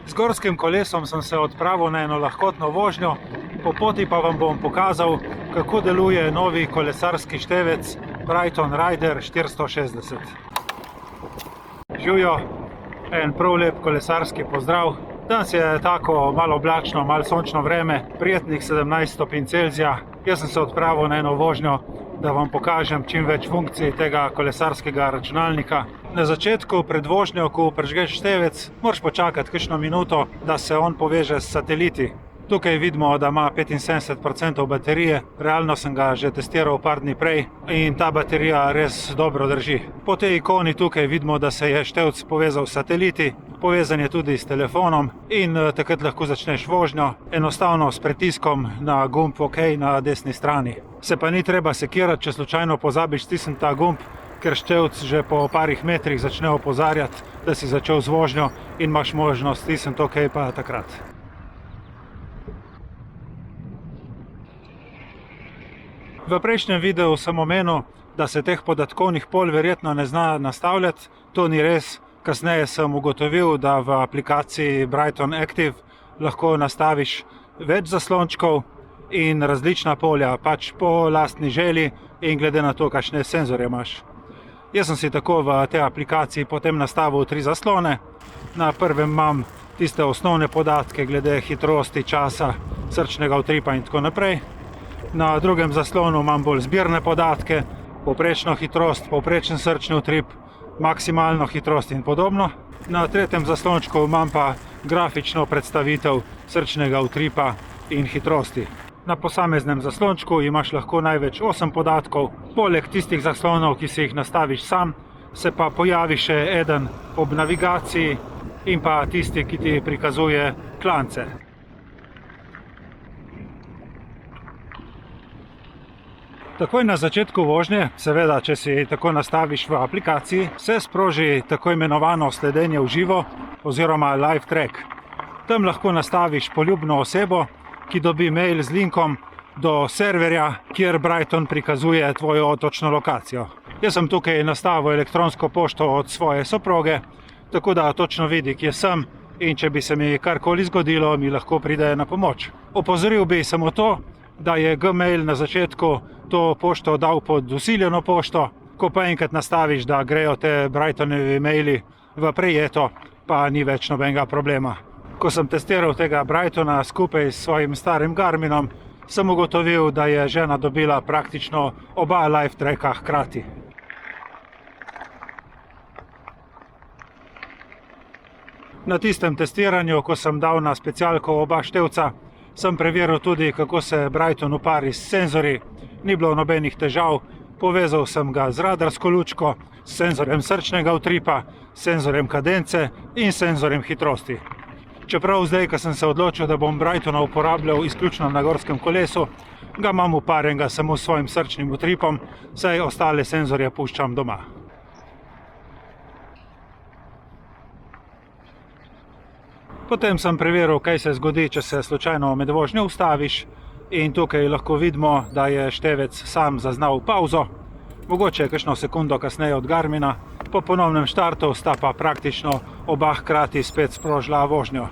Z gorskim kolesom sem se odpravil na eno lahkotno vožnjo, po poti pa vam bom pokazal, kako deluje novi kolesarski števec Brighton Rider 460. Živjo, en prav lep kolesarski pozdrav. Danes je tako malo oblačno, malo sončno vreme, prijetnih 17 stopinj Celzija. Jaz sem se odpravil na eno vožnjo, da vam pokažem čim več funkcij tega kolesarskega računalnika. Na začetku, pred vožnjo, ko prižgeš števec, moraš počakati kakšno minuto, da se on poveže s sateliti. Tukaj vidimo, da ima 75% baterije, realno sem ga že testiral par dni prej in ta baterija res dobro drži. Po tej ikoni tukaj vidimo, da se je števec povezal s sateliti, povezan je tudi s telefonom in takrat lahko začneš vožnjo, enostavno s pritiskom na gumb OK na desni strani. Se pa ni treba sekirati, če slučajno pozabiš stisniti ta gumb, ker števec že po parih metrih začne opozarjati, da si začel z vožnjo in imaš možnost stisniti OK pa takrat. V prejšnjem videu sem omenil, da se teh podatkovnih polj verjetno ne zna nastavljati. To ni res. Kasneje sem ugotovil, da v aplikaciji Brighton Active lahko nastaviš več zaslončkov in različna polja, pač po lastni želji in glede na to, kakšne senzorje imaš. Jaz sem si tako v tej aplikaciji potem nastavil 3 zaslone. Na prvem imam tiste osnovne podatke glede hitrosti, časa, srčnega utripa in tako naprej. Na drugem zaslonu imam bolj zbirne podatke, povprečno hitrost, povprečen srčni utrip, maksimalno hitrost in podobno. Na tretjem zaslončku imam pa grafično predstavitev srčnega utripa in hitrosti. Na posameznem zaslončku imaš lahko največ 8 podatkov, poleg tistih zaslonov, ki si jih nastaviš sam, se pa pojavi še eden ob navigaciji in pa tisti, ki ti prikazuje klance. Takoj na začetku vožnje, seveda, če si tako nastaviš v aplikaciji, se sproži tako imenovano sledenje v živo oziroma live track. Tam lahko nastaviš poljubno osebo, ki dobi mail z linkom do serverja, kjer Brighton prikazuje tvojo točno lokacijo. Jaz sem tukaj nastavil elektronsko pošto od svoje soproge, tako da točno vidi, kje sem in če bi se mi karkoli zgodilo, mi lahko pride na pomoč. Opozoril bi samo to, da je Gmail na začetku to pošto dal pod vsiljeno pošto, ko pa enkrat nastaviš, da grejo te Brightonovi maili v prejeto, pa ni več nobenega problema. Ko sem testiral tega Brightona skupaj s svojim starim Garminom, sem ugotovil, da je žena dobila praktično oba live tracka hkrati. Na tistem testiranju, ko sem dal na specialko oba števca, sem preveril tudi, kako se Brighton upari s senzorji. Ni bilo nobenih težav, povezal sem ga z radarsko lučko, s senzorjem srčnega utripa, s senzorjem kadence in senzorjem hitrosti. Čeprav zdaj, ko sem se odločil, da bom Brightona uporabljal izključno na gorskem kolesu, ga imam uparjenega samo s svojim srčnim utripom, saj ostale senzorje puščam doma. Potem sem preveril, kaj se zgodi, če se slučajno med vožnjo ustaviš in tukaj lahko vidimo, da je števec sam zaznal pauzo, mogoče kakšno sekundo kasneje od Garmina, po ponovnem štartu sta pa praktično oba hkrati spet sprožila vožnjo.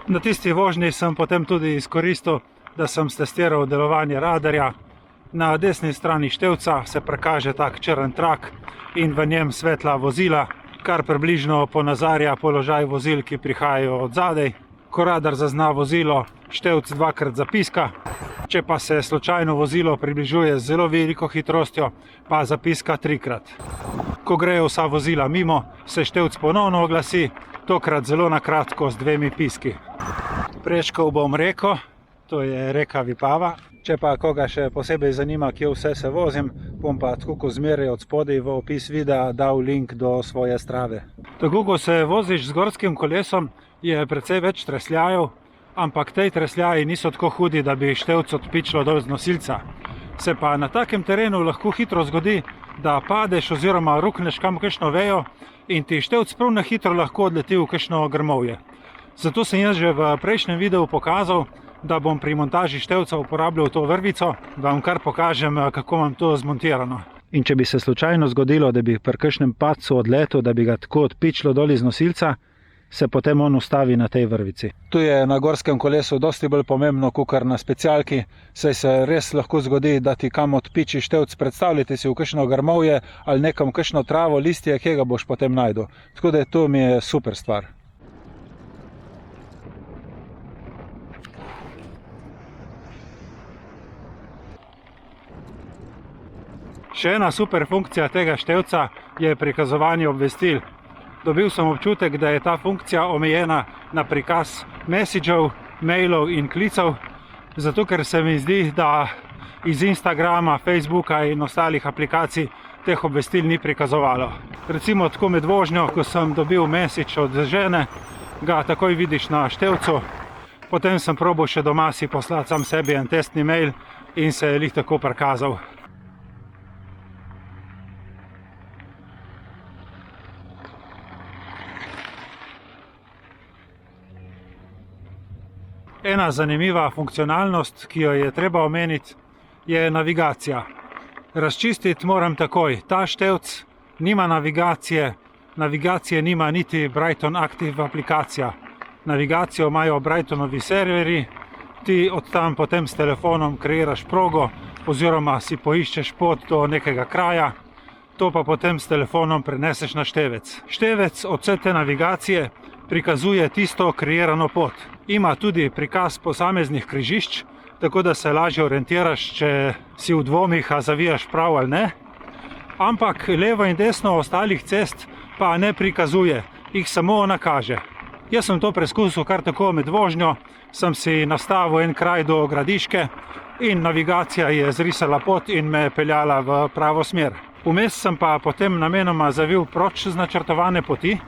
Na tisti vožnji sem potem tudi izkoristil, da sem testiral delovanje radarja. Na desni strani števca se prikaže tak črn trak in v njem svetla vozila, kar približno ponazarja položaj vozil, ki prihajajo od zadaj. Ko radar zazna vozilo, števc dvakrat zapiska, če pa se slučajno vozilo približuje z zelo veliko hitrostjo, pa zapiska trikrat. Ko grejo vsa vozila mimo, se števc ponovno oglasi, tokrat zelo na kratko z 2 piski. Prečkal bom reko, to je reka Vipava. Če pa koga še posebej zanima, kje vse se vozim, bom pa tako kot zmeraj od spodaj v opis videa dal link do svoje Strave. Tako ko se voziš z gorskim kolesom, je precej več tresljajev, ampak tej tresljaji niso tako hudi, da bi števc odpičilo dol z nosilca. Se pa na takem terenu lahko hitro zgodi, da padeš oziroma rukneš kam kakšno vejo in ti števc prav na hitro lahko odleti v kakšno grmovje. Zato sem jaz že v prejšnjem videu pokazal, da bom pri montaži števca uporabljal to vrvico, da vam kar pokažem, kako imam to zmontirano. In če bi se slučajno zgodilo, da bi pri kakšnem padcu odletel, da bi ga tako odpičilo dol iz nosilca, se potem on ustavi na tej vrvici. Tu je na gorskem kolesu dosti bolj pomembno, kakor na specialki, saj se res lahko zgodi, da ti kam odpiči števc. Predstavljajte si v kakšno grmovje ali nekam kakšno travo, listje, kje ga boš potem najdel. Tako da to mi je super stvar. Še ena super funkcija tega števca je prikazovanje obvestil. Dobil sem občutek, da je ta funkcija omejena na prikaz messageov, mailov in klicev, zato ker se mi zdi, da iz Instagrama, Facebooka in ostalih aplikacij teh obvestil ni prikazovalo. Recimo tako med vožnjo, ko sem dobil message od žene, ga takoj vidiš na števcu, potem sem probal še doma si poslati sam sebi en testni mail in se je lih tako prikazal. Ena zanimiva funkcionalnost, ki jo je treba omeniti, je navigacija. Razčistiti moram takoj. Ta števc nima navigacije, navigacije nima niti Brighton Active aplikacija. Navigacijo imajo Brightonovi serverji, ti od tam potem s telefonom kreiraš progo oziroma si poiščeš pot do nekega kraja, to pa potem s telefonom preneseš na števec. Števec od vse te navigacije prikazuje tisto kreirano pot. Ima tudi prikaz posameznih križišč, tako da se lažje orientiraš, če si v dvomih, a zavijaš prav ali ne. Ampak levo in desno ostalih cest pa ne prikazuje, jih samo nakaže. Jaz sem to preskusil kar tako med vožnjo, sem si nastavil en kraj do Gradiške in navigacija je zrisala pot in me peljala v pravo smer. Vmes sem pa potem namenoma zavil proč z načrtovane poti,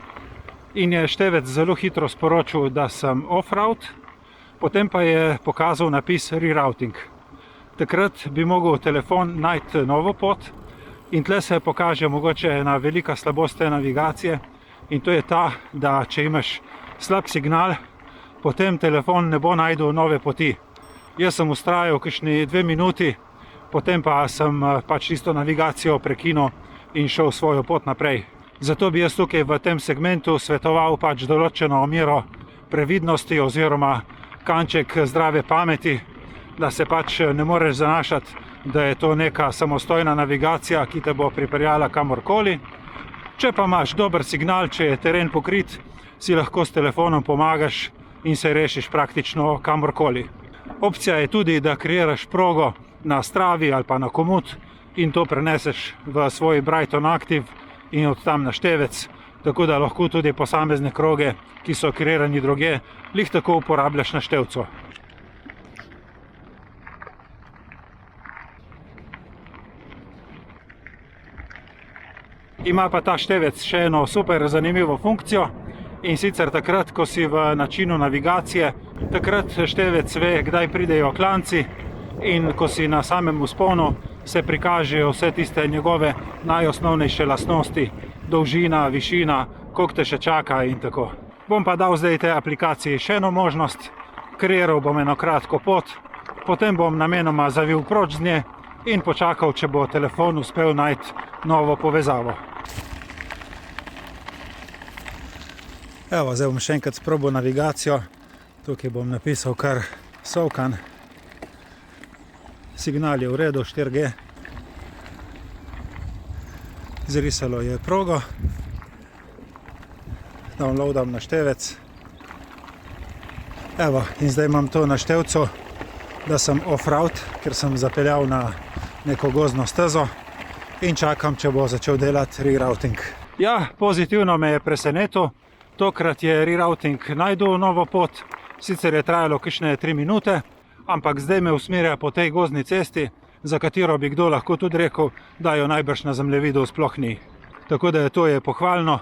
in je števec zelo hitro sporočil, da sem off-route, potem pa je pokazal napis rerouting. Takrat bi mogel telefon najti novo pot in tle se pokaže mogoče ena velika slabost te navigacije in to je ta, da če imaš slab signal, potem telefon ne bo najdel nove poti. Jaz sem vztrajal kakšni 2 minuti, potem pa sem pač tisto navigacijo prekinil in šel svojo pot naprej. Zato bi jaz tukaj v tem segmentu svetoval pač določeno mero previdnosti oziroma kanček zdrave pameti, da se pač ne moreš zanašati, da je to neka samostojna navigacija, ki te bo pripeljala kamorkoli. Če pa imaš dober signal, če je teren pokrit, si lahko s telefonom pomagaš in se rešiš praktično kamorkoli. Opcija je tudi, da kreiraš progo na Stravi ali pa na Komoot in to preneseš v svoj Brighton Active in od tam na števec, tako da lahko tudi posamezne kroge, ki so kreirani drugje, lih tako uporabljaš na števcu. Ima pa ta števec še eno super zanimivo funkcijo in sicer takrat, ko si v načinu navigacije, takrat števec ve, kdaj pridejo klanci in ko si na samem vzponu, se prikažejo vse tiste njegove najosnovnejše lastnosti, dolžina, višina, koliko te še čaka in tako. Bom pa dal zdaj tej aplikaciji še eno možnost, kreiral bom eno kratko pot, potem bom namenoma zavil proč z nje in počakal, če bo telefon uspel najti novo povezavo. Evo, zdaj bom še enkrat sprobal navigacijo, tukaj bom napisal kar Sovkan. Signal je v redu, 4G. Zrisalo je progo. Downloadam na števec. Evo, in zdaj imam to na števcu, da sem off-route, ker sem zapeljal na neko gozdno stezo in čakam, če bo začel delati rerouting. Ja, pozitivno me je presenetil. Tokrat je rerouting najdel novo pot, sicer je trajalo kakšne 3 minute, ampak zdaj me usmerja po tej gozdni cesti, za katero bi kdo lahko tudi rekel, da jo najbrž na zemljevidu sploh ni. Tako da to je pohvalno,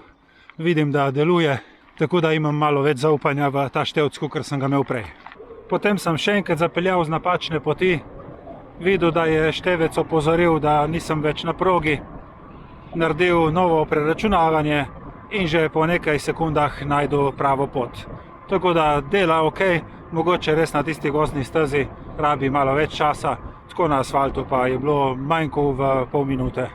vidim, da deluje, tako da imam malo več zaupanja v ta števc, kakor sem ga imel prej. Potem sem še enkrat zapeljal z napačne poti, videl, da je števec opozoril, da nisem več na progi, naredil novo preračunavanje in že po nekaj sekundah najdel pravo pot. Tako da dela ok, mogoče res na tisti gozdni stezi rabi malo več časa, tako na asfaltu pa je bilo manj kot v pol minute.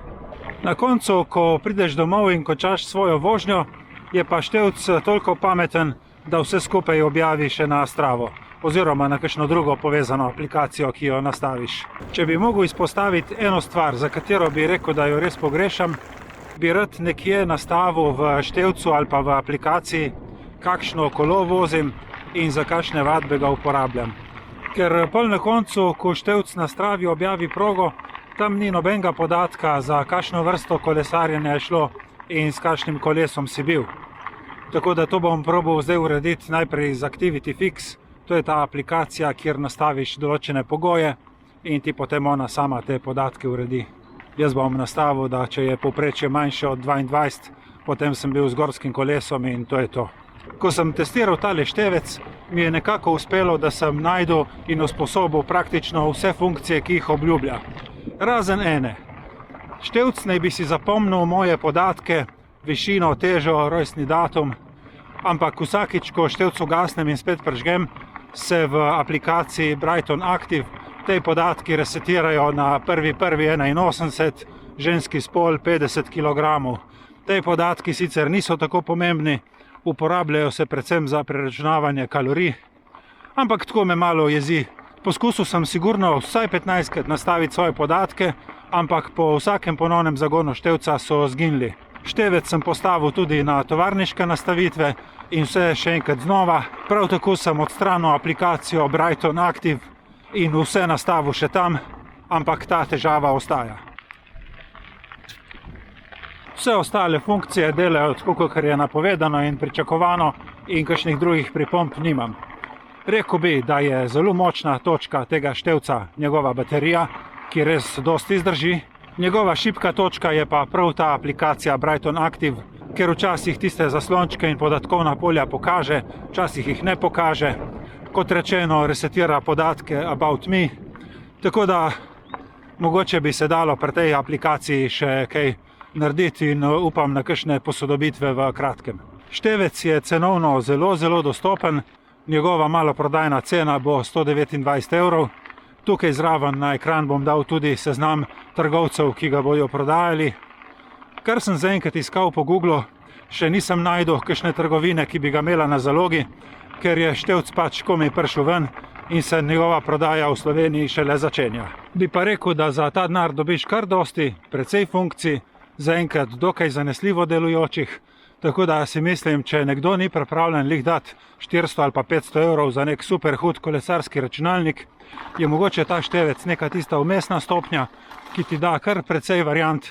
Na koncu, ko prideš domov in končaš svojo vožnjo, je pa števc toliko pameten, da vse skupaj objavi še na Stravo oziroma na kakšno drugo povezano aplikacijo, ki jo nastaviš. Če bi mogel izpostaviti eno stvar, za katero bi rekel, da jo res pogrešam, bi rad nekje nastavil v števcu ali pa v aplikaciji, kakšno kolo vozim in za kakšne vadbe ga uporabljam. Ker pol na koncu, ko števc na Stravi objavi progo, tam ni nobenega podatka, za kakšno vrsto kolesarjenja je šlo in s kakšnim kolesom si bil. Tako da to bom probal zdaj urediti najprej z Activity Fix. To je ta aplikacija, kjer nastaviš določene pogoje in ti potem ona sama te podatke uredi. Jaz bom nastavil, da če je povprečje manjše od 22, potem sem bil z gorskim kolesom in to je to. Ko sem testiral tale števec, mi je nekako uspelo, da sem našel in usposobil praktično vse funkcije, ki jih obljublja. Razen ene. Števc naj bi si zapomnil moje podatke, višino, težo, rojstni datum, ampak vsakič, ko števc ugasnem in spet prižgem, se v aplikaciji Brighton Active te podatki resetirajo na 1.1.81, ženski spol 50 kg. Te podatki sicer niso tako pomembni, uporabljajo se predvsem za preračunavanje kalorij, ampak tako me malo jezi. Poskusil sem sigurno vsaj 15krat nastaviti svoje podatke, ampak po vsakem ponovnem zagonu števca so zginili. Števec sem postavil tudi na tovarniške nastavitve in vse še enkrat znova. Prav tako sem odstranil aplikacijo Brighton Active in vse nastavil še tam, ampak ta težava ostaja. Vse ostale funkcije delajo tako, kot je napovedano in pričakovano in kakšnih drugih pripomb nimam. Rekel bi, da je zelo močna točka tega števca njegova baterija, ki res dosti zdrži. Njegova šibka točka je pa prav ta aplikacija Brighton Active, ker včasih tiste zaslončke in podatkovna polja pokaže, včasih jih ne pokaže. Kot rečeno, resetira podatke about me, tako da mogoče bi se dalo pri tej aplikaciji še kaj narediti in upam na kakšne posodobitve v kratkem. Števec je cenovno zelo, zelo dostopen, njegova maloprodajna cena bo 129 evrov. Tukaj zraven na ekran bom dal tudi seznam trgovcev, ki ga bodo prodajali. Kar sem zaenkrat iskal po Googlu, še nisem našel kakšne trgovine, ki bi ga imela na zalogi, ker je števc pač komaj prišel ven in se njegova prodaja v Sloveniji šele začenja. Bi pa rekel, da za ta denar dobiš kar dosti, precej funkcij, zaenkrat dokaj zanesljivo delujočih, tako da si mislim, če nekdo ni pripravljen lih dati 400 ali pa 500 evrov za nek super hud kolesarski računalnik, je mogoče ta števec neka tista vmesna stopnja, ki ti da kar precej variant,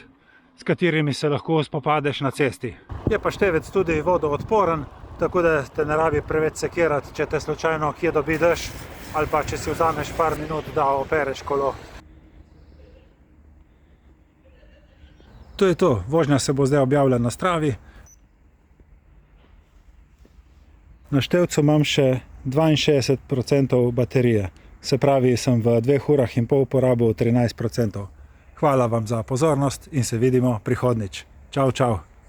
s katerimi se lahko spopadeš na cesti. Je pa števec tudi vodoodporen, tako da te ne rabi preveč sekirati, če te slučajno kje dobi dež, ali pa če si vzameš par minut, da opereš kolo. To je to, vožnja se bo zdaj objavila na Stravi. Na števcu imam še 62% baterije. Se pravi, sem v 2 urah in pol porabil 13%. Hvala vam za pozornost in se vidimo prihodnjič. Čau, čau.